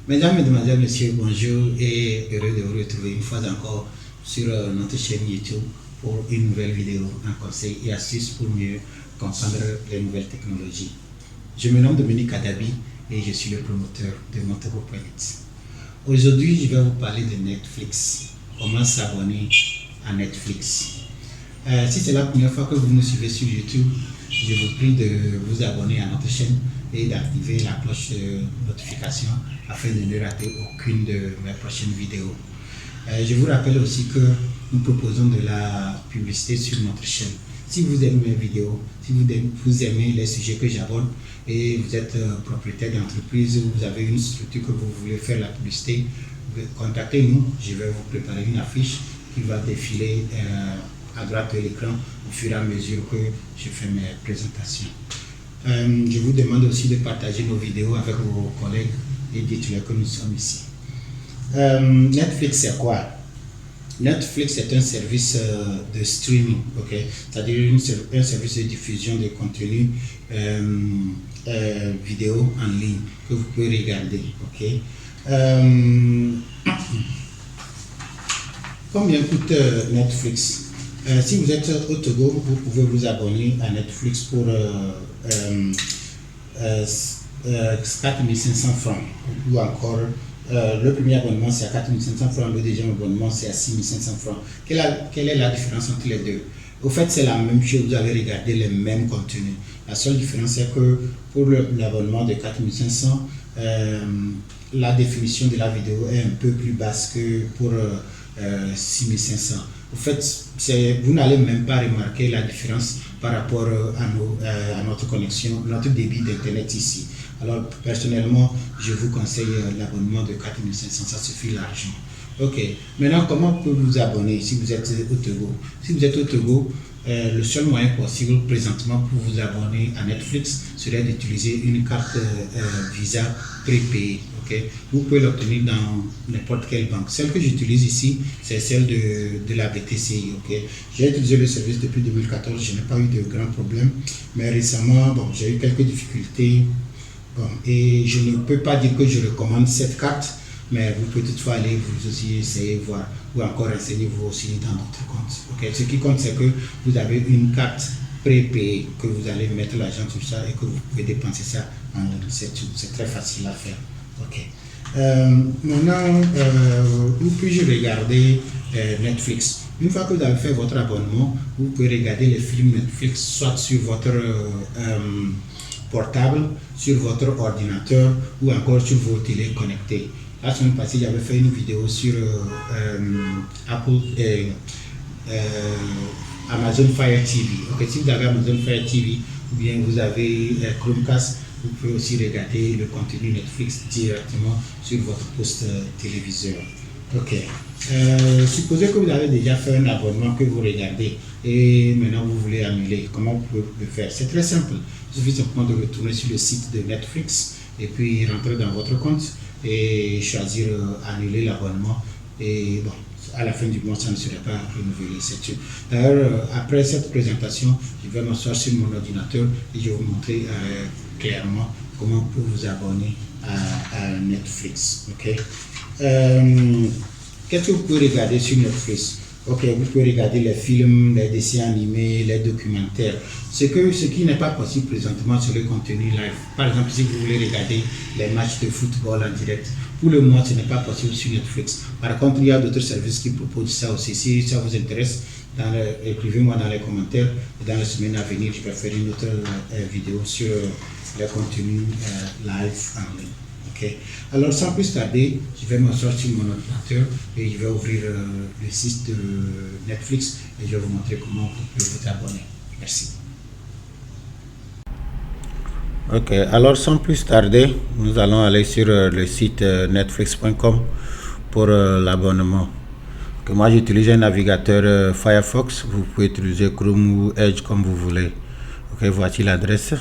Mesdames, Mesdemoiselles, Messieurs, bonjour et heureux de vous retrouver une fois encore sur notre chaîne YouTube pour une nouvelle vidéo, un conseil et astuces pour mieux comprendre les nouvelles technologies. Je me nomme Dominique Adabi et je suis le promoteur de Montego.net. Aujourd'hui, je vais vous parler de Netflix. Comment s'abonner à Netflix. Si c'est la première fois que vous nous suivez sur YouTube, je vous prie de vous abonner à notre chaîne et d'activer la cloche de notification afin de ne rater aucune de mes prochaines vidéos. Je vous rappelle aussi que nous proposons de la publicité sur notre chaîne. Si vous aimez mes vidéos, si vous aimez les sujets que j'aborde et vous êtes propriétaire d'entreprise ou vous avez une structure que vous voulez faire la publicité, contactez-nous. Je vais vous préparer une affiche qui va défiler à droite de l'écran au fur et à mesure que je fais mes présentations. Je vous demande aussi de partager nos vidéos avec vos collègues et dites-leur que nous sommes ici. Netflix, c'est quoi? Netflix est un service de streaming, c'est-à-dire un service de diffusion de contenu vidéo en ligne que vous pouvez regarder. Combien coûte Netflix? Si vous êtes au Togo, vous pouvez vous abonner à Netflix pour 4500 francs ou encore le premier abonnement c'est à 4500 francs, le deuxième abonnement c'est à 6500 francs. Quelle est la différence entre les deux? Au fait, c'est la même chose, vous avez regardé les mêmes contenus. La seule différence c'est que pour l'abonnement de 4500, la définition de la vidéo est un peu plus basse que pour 6500. En fait, vous n'allez même pas remarquer la différence par rapport à notre connexion, notre débit d'internet ici. Alors personnellement, je vous conseille l'abonnement de 4500, ça suffit largement. Maintenant comment vous pouvez vous abonner si vous êtes au Togo? Si vous êtes au Togo, le seul moyen possible présentement pour vous abonner à Netflix serait d'utiliser une carte Visa prépayée. Vous pouvez l'obtenir dans n'importe quelle banque. Celle que j'utilise ici, c'est celle de la BTCI. J'ai utilisé le service depuis 2014, je n'ai pas eu de grands problèmes, mais récemment, j'ai eu quelques difficultés. Et je ne peux pas dire que je recommande cette carte, mais vous pouvez toutefois aller vous aussi essayer, voir, ou encore renseigner-vous aussi dans notre compte. Ce qui compte, c'est que vous avez une carte prépayée, que vous allez mettre l'argent sur ça et que vous pouvez dépenser ça en ligne. C'est très facile à faire. Maintenant, où puis-je regarder Netflix? Une fois que vous avez fait votre abonnement, vous pouvez regarder les films Netflix soit sur votre portable, sur votre ordinateur ou encore sur vos télés connectées. La semaine passée, j'avais fait une vidéo sur Amazon Fire TV. Si vous avez Amazon Fire TV ou bien vous avez Chromecast, vous pouvez aussi regarder le contenu Netflix directement sur votre poste téléviseur. Supposez que vous avez déjà fait un abonnement que vous regardez et maintenant vous voulez annuler. Comment vous pouvez le faire? C'est très simple. Il suffit simplement de retourner sur le site de Netflix et puis rentrer dans votre compte et choisir annuler l'abonnement. Et à la fin du mois, ça ne serait pas renouvelé. D'ailleurs, après cette présentation, je vais m'asseoir sur mon ordinateur et je vais vous montrer clairement comment vous pouvez vous abonner à Netflix. Qu'est-ce que vous pouvez regarder sur Netflix? Vous pouvez regarder les films, les dessins animés, les documentaires. Ce qui n'est pas possible présentement sur le contenu live. Par exemple, si vous voulez regarder les matchs de football en direct, pour le moment, ce n'est pas possible sur Netflix. Par contre, il y a d'autres services qui proposent ça aussi. Si ça vous intéresse, écrivez-moi dans les commentaires. Et dans les semaines à venir, je vais faire une autre vidéo sur les contenus live en ligne. Alors sans plus tarder, je vais m'asseoir sur mon ordinateur et je vais ouvrir le site de Netflix et je vais vous montrer comment vous pouvez vous abonner. Merci. Alors sans plus tarder, nous allons aller sur le site netflix.com pour l'abonnement. Moi j'utilise un navigateur Firefox, vous pouvez utiliser Chrome ou Edge comme vous voulez. Voici l'adresse.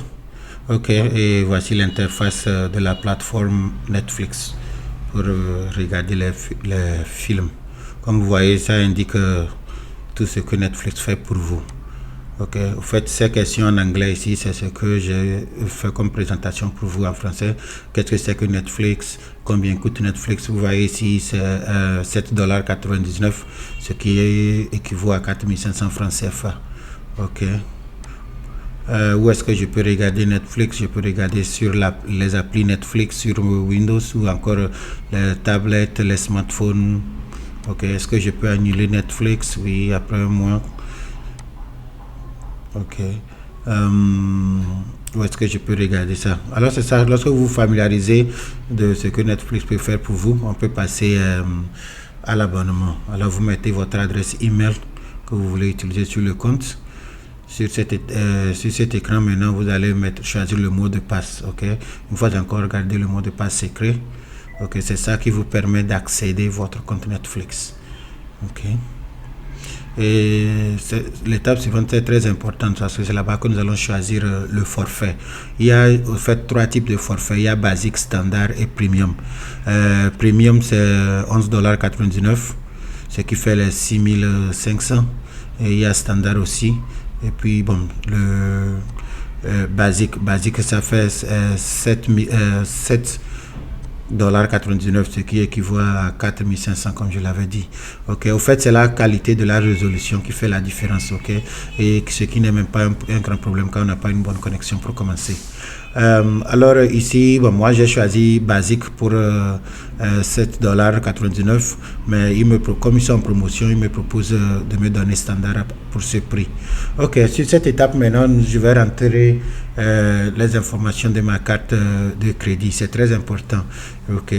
Et voici l'interface de la plateforme Netflix pour regarder les films. Comme vous voyez, ça indique tout ce que Netflix fait pour vous. Ok, au fait, ces questions en anglais ici, c'est ce que j'ai fait comme présentation pour vous en français. Qu'est-ce que c'est que Netflix? Combien coûte Netflix? Vous voyez ici, c'est 7,99 $, ce qui équivaut à 4500 francs CFA. Ok. Où est-ce que je peux regarder Netflix? Je peux regarder sur les applis Netflix sur Windows ou encore les tablettes, les smartphones. Ok, est-ce que je peux annuler Netflix? Oui, après un mois. Ok. Où est-ce que je peux regarder ça? Alors c'est ça, lorsque vous vous familiarisez de ce que Netflix peut faire pour vous, on peut passer à l'abonnement. Alors vous mettez votre adresse email que vous voulez utiliser sur le compte. Sur cet écran maintenant, vous allez choisir le mot de passe. Ok. Une fois encore, regardez le mot de passe secret. Ok, c'est ça qui vous permet d'accéder à votre compte Netflix. Ok. Et l'étape suivante est très importante parce que c'est là-bas que nous allons choisir le forfait. Il y a en fait 3 types de forfaits. Il y a basique, standard et premium. Premium c'est 11,99 $, ce qui fait les 6500. Et il y a standard aussi. Et puis bon, le basique ça fait 7,99 $, ce qui équivaut à 4500 comme je l'avais dit. Ok, au fait c'est la qualité de la résolution qui fait la différence. Ok, et ce qui n'est même pas un grand problème quand on n'a pas une bonne connexion pour commencer. Alors ici, bon, moi j'ai choisi basique pour 7,99 $, mais comme ils sont en promotion, il me propose de me donner standard pour ce prix. Ok, sur cette étape maintenant, je vais rentrer les informations de ma carte de crédit. C'est très important. Ok,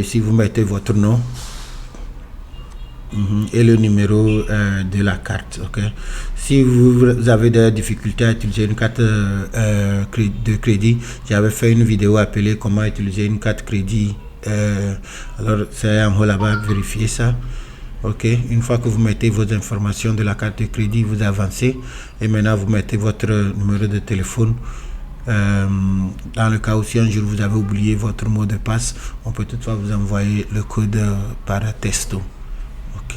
ici vous mettez votre nom. Et le numéro de la carte. Ok. Si vous avez des difficultés à utiliser une carte de crédit, j'avais fait une vidéo appelée comment utiliser une carte crédit. Alors c'est en haut là-bas, vérifiez ça. Ok. Une fois que vous mettez vos informations de la carte de crédit, vous avancez et maintenant vous mettez votre numéro de téléphone. Dans le cas où si un jour vous avez oublié votre mot de passe, on peut toutefois vous envoyer le code par texto. Ok.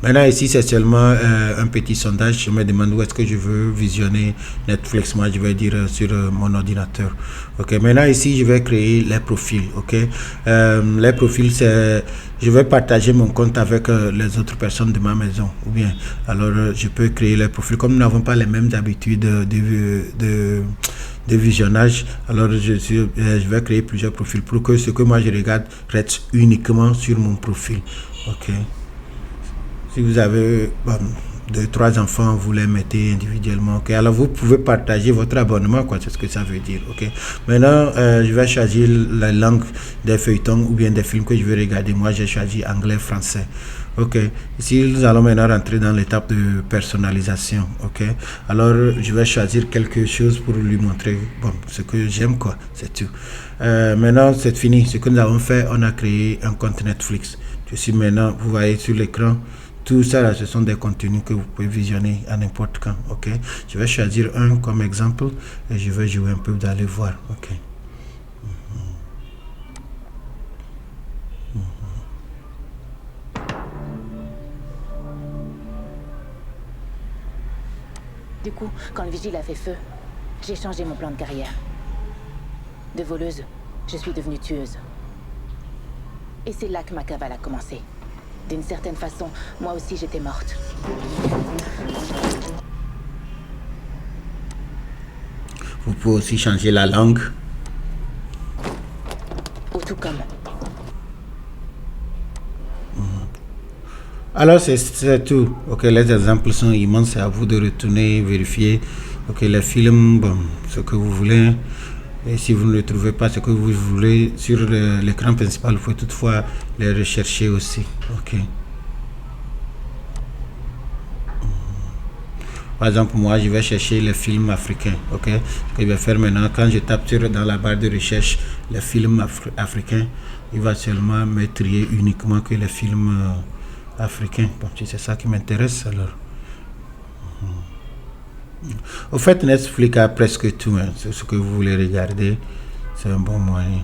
Maintenant ici c'est seulement un petit sondage. Je me demande où est-ce que je veux visionner Netflix. Moi je vais dire sur mon ordinateur. Ok. Maintenant ici je vais créer les profils. Ok. Les profils c'est je vais partager mon compte avec les autres personnes de ma maison. Ou bien alors je peux créer les profils comme nous n'avons pas les mêmes habitudes de visionnage. Alors je vais créer plusieurs profils pour que ce que moi je regarde reste uniquement sur mon profil. Ok. Si vous avez 2-3 enfants, vous les mettez individuellement. Ok. Alors vous pouvez partager votre abonnement, quoi. C'est ce que ça veut dire. Ok. Maintenant, je vais choisir la langue des feuilletons ou bien des films que je vais regarder. Moi, j'ai choisi anglais, français. Ok. Ici, nous allons maintenant rentrer dans l'étape de personnalisation. Ok. Alors, je vais choisir quelque chose pour lui montrer ce que j'aime, quoi. C'est tout. Maintenant, c'est fini. Ce que nous avons fait, on a créé un compte Netflix. Je suis maintenant, vous voyez sur l'écran. Tout ça là, ce sont des contenus que vous pouvez visionner à n'importe quand. Ok. Je vais choisir un comme exemple et je vais jouer un peu, vous allez voir. Ok. Du coup, quand le vigile a fait feu, j'ai changé mon plan de carrière. De voleuse, je suis devenue tueuse. Et c'est là que ma cavale a commencé. D'une certaine façon, moi aussi j'étais morte. Vous pouvez aussi changer la langue. Ou tout comme. Alors c'est tout. Ok, les exemples sont immenses. C'est à vous de retourner, vérifier. Ok, les films, ce que vous voulez. Et si vous ne trouvez pas ce que vous voulez sur l'écran principal, vous pouvez toutefois les rechercher aussi. Ok. Par exemple, moi, je vais chercher les films africains. Ok. Ce que je vais faire maintenant, quand je tape dans la barre de recherche les films africains, il va seulement me trier uniquement que les films africains. Bon, si c'est ça qui m'intéresse, alors. Au fait, Netflix a presque tout. Hein. C'est ce que vous voulez regarder. C'est un bon moyen.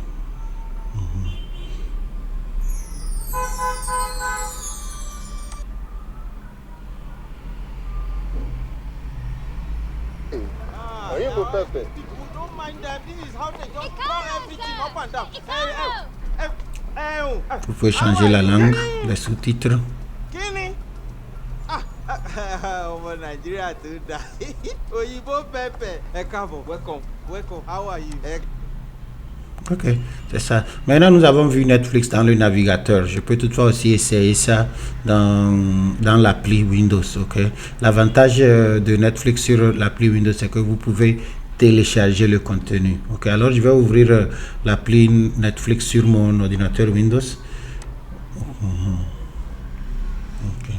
Pepe. Don't mind them. This is how they just call everything up and down. Vous pouvez changer la langue, les sous-titres. Kini? Over Nigeria too. Oyibo Pepe. Welcome. How are you? Ok, c'est ça. Maintenant, nous avons vu Netflix dans le navigateur. Je peux toutefois aussi essayer ça dans l'appli Windows. Ok. L'avantage de Netflix sur l'appli Windows, c'est que vous pouvez télécharger le contenu. Ok. Alors, je vais ouvrir l'appli Netflix sur mon ordinateur Windows. Ok.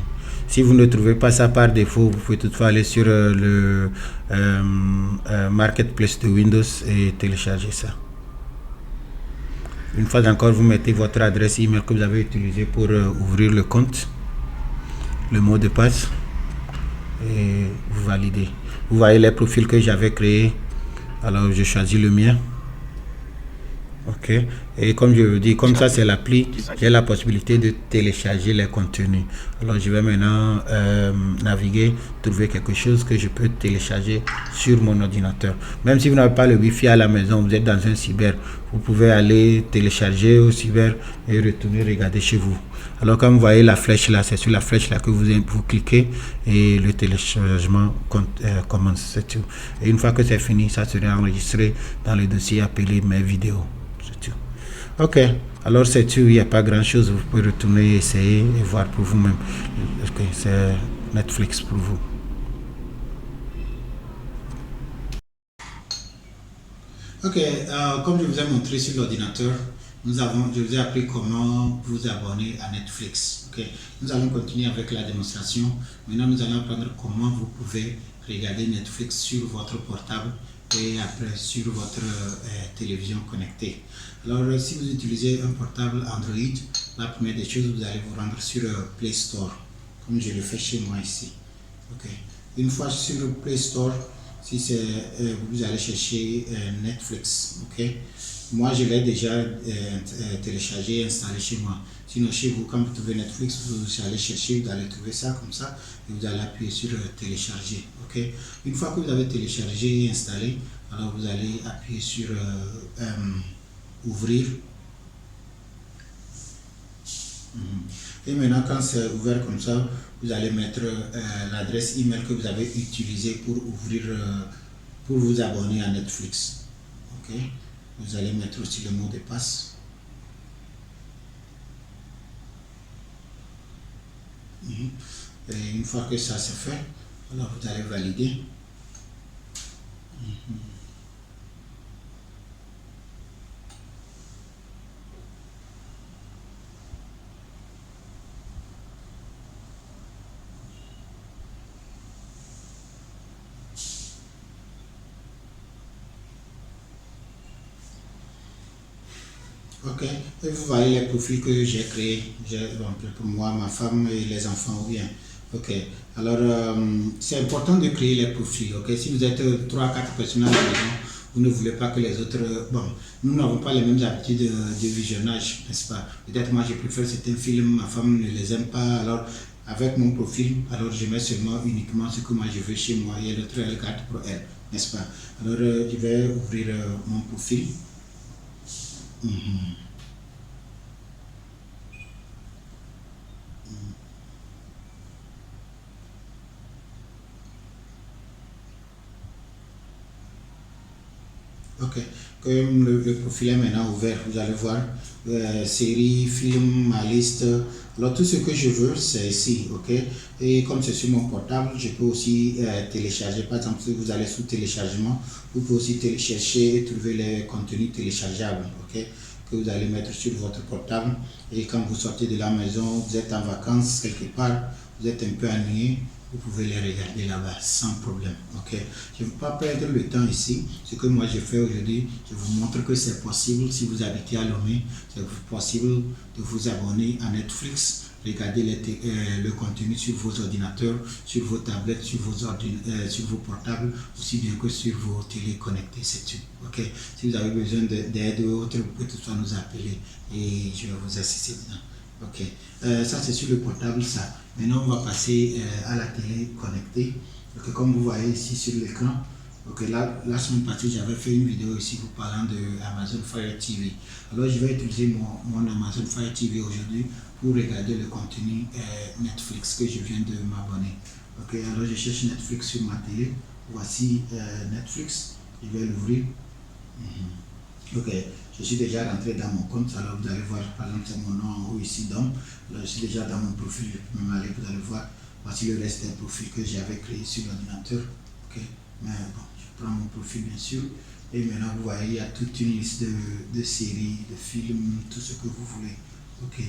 Si vous ne trouvez pas ça par défaut, vous pouvez toutefois aller sur le Marketplace de Windows et télécharger ça. Une fois encore, vous mettez votre adresse email que vous avez utilisée pour ouvrir le compte, le mot de passe et vous validez. Vous voyez les profils que j'avais créés. Alors, je choisis le mien. Ok. Et comme je vous dis, comme ça c'est l'appli, j'ai la possibilité de télécharger les contenus. Alors, je vais maintenant naviguer, trouver quelque chose que je peux télécharger sur mon ordinateur. Même si vous n'avez pas le Wi-Fi à la maison, vous êtes dans un cyber, vous pouvez aller télécharger au cyber et retourner regarder chez vous. Alors, comme vous voyez la flèche là, c'est sur la flèche là que vous cliquez et le téléchargement commence. C'est tout. Et une fois que c'est fini, ça sera enregistré dans le dossier appelé mes vidéos. C'est tout. Ok, alors c'est tout, il n'y a pas grand chose, vous pouvez retourner, essayer et voir pour vous-même. Ok, c'est Netflix pour vous. Ok, comme je vous ai montré sur l'ordinateur, je vous ai appris comment vous abonner à Netflix. Ok, nous allons continuer avec la démonstration. Maintenant, nous allons apprendre comment vous pouvez regarder Netflix sur votre portable et après sur votre télévision connectée. Alors, si vous utilisez un portable Android, la première des choses, vous allez vous rendre sur Play Store, comme je le fais chez moi ici. Ok. Une fois sur le Play Store, si vous allez chercher Netflix. Ok. Moi, je l'ai déjà téléchargé et installé chez moi. Sinon, chez vous, quand vous trouvez Netflix, vous allez chercher, vous allez trouver ça comme ça et vous allez appuyer sur télécharger. Ok. Une fois que vous avez téléchargé et installé, alors vous allez appuyer sur ouvrir. Et maintenant, quand c'est ouvert comme ça, vous allez mettre l'adresse email que vous avez utilisée pour ouvrir, pour vous abonner à Netflix. Ok. Vous allez mettre aussi le mot de passe. Et une fois que ça c'est fait, alors vous allez valider. Ok, et vous voyez les profils que j'ai créés, pour moi, ma femme et les enfants, ou bien. Ok, alors c'est important de créer les profils. Ok, si vous êtes 3-4 personnes à la maison, vous ne voulez pas que les autres. Bon, nous n'avons pas les mêmes habitudes de visionnage, n'est-ce pas? Peut-être moi je préfère certains films, ma femme ne les aime pas, alors avec mon profil, alors je mets seulement uniquement ce que moi je veux chez moi et l'autre elle garde pour elle, n'est-ce pas? Alors je vais ouvrir mon profil. Ok, comme le profil est maintenant ouvert, vous allez voir série, film, ma liste. Alors tout ce que je veux, c'est ici, ok. Et comme c'est sur mon portable, je peux aussi télécharger. Par exemple, si vous allez sous téléchargement, vous pouvez aussi chercher et trouver les contenus téléchargeables, ok, que vous allez mettre sur votre portable. Et quand vous sortez de la maison, vous êtes en vacances quelque part, vous êtes un peu ennuyé, vous pouvez les regarder là-bas sans problème. Ok, je ne veux pas perdre le temps ici. Ce que moi je fais aujourd'hui, je vous montre que c'est possible. Si vous habitez à Lomé, c'est possible de vous abonner à Netflix, regarder le contenu sur vos ordinateurs, sur vos tablettes, sur vos portables, aussi bien que sur vos télé connectées. C'est tout. Ok, si vous avez besoin d'aide ou autre, vous pouvez tout ça nous appeler et je vais vous assister dedans. Ok, ça c'est sur le portable ça. Maintenant on va passer à la télé connectée. Okay, comme vous voyez ici sur l'écran, Ok, là, la semaine passée, j'avais fait une vidéo ici vous parlant de Amazon Fire TV. Alors, je vais utiliser mon Amazon Fire TV aujourd'hui pour regarder le contenu Netflix que je viens de m'abonner. Ok, alors je cherche Netflix sur ma télé. Voici Netflix. Je vais l'ouvrir. Ok, je suis déjà rentré dans mon compte. Alors, vous allez voir, par exemple, c'est mon nom en haut ici, donc. Alors, je suis déjà dans mon profil. Je peux même aller, vous allez voir. Voici le reste des profils que j'avais créé sur l'ordinateur. Ok, mais bon, je prends mon profil bien sûr. Et maintenant, vous voyez, il y a toute une liste de séries, de films, tout ce que vous voulez. Ok,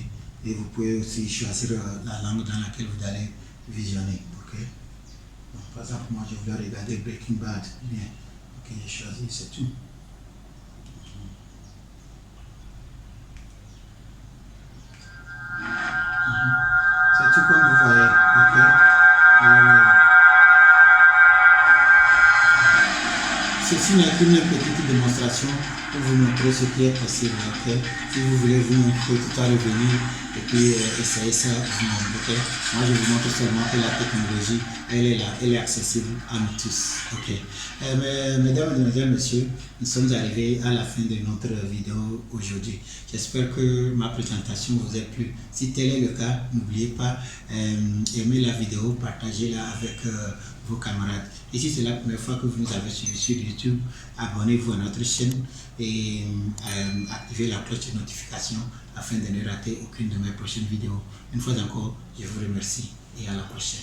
et vous pouvez aussi choisir la langue dans laquelle vous allez visionner. Ok, donc, par exemple, moi, je voulais regarder Breaking Bad. Bien, ok, j'ai choisi, c'est tout. C'est tout comme vous voyez. Ok, alors, ceci n'est qu'une petite démonstration pour vous montrer ce qui est possible. Okay? Si vous voulez, vous pouvez tout à revenir et puis essayer ça vous-même. Okay? Moi, je vous montre seulement que la technologie, elle est là, elle est accessible à nous tous. Okay? Mesdames, Mesdemoiselles, Messieurs, nous sommes arrivés à la fin de notre vidéo aujourd'hui. J'espère que ma présentation vous a plu. Si tel est le cas, n'oubliez pas aimer la vidéo, partagez-la avec vos camarades. Et si c'est la première fois que vous nous avez suivi sur YouTube, abonnez-vous à notre chaîne et activez la cloche de notification afin de ne rater aucune de mes prochaines vidéos. Une fois encore, je vous remercie et à la prochaine.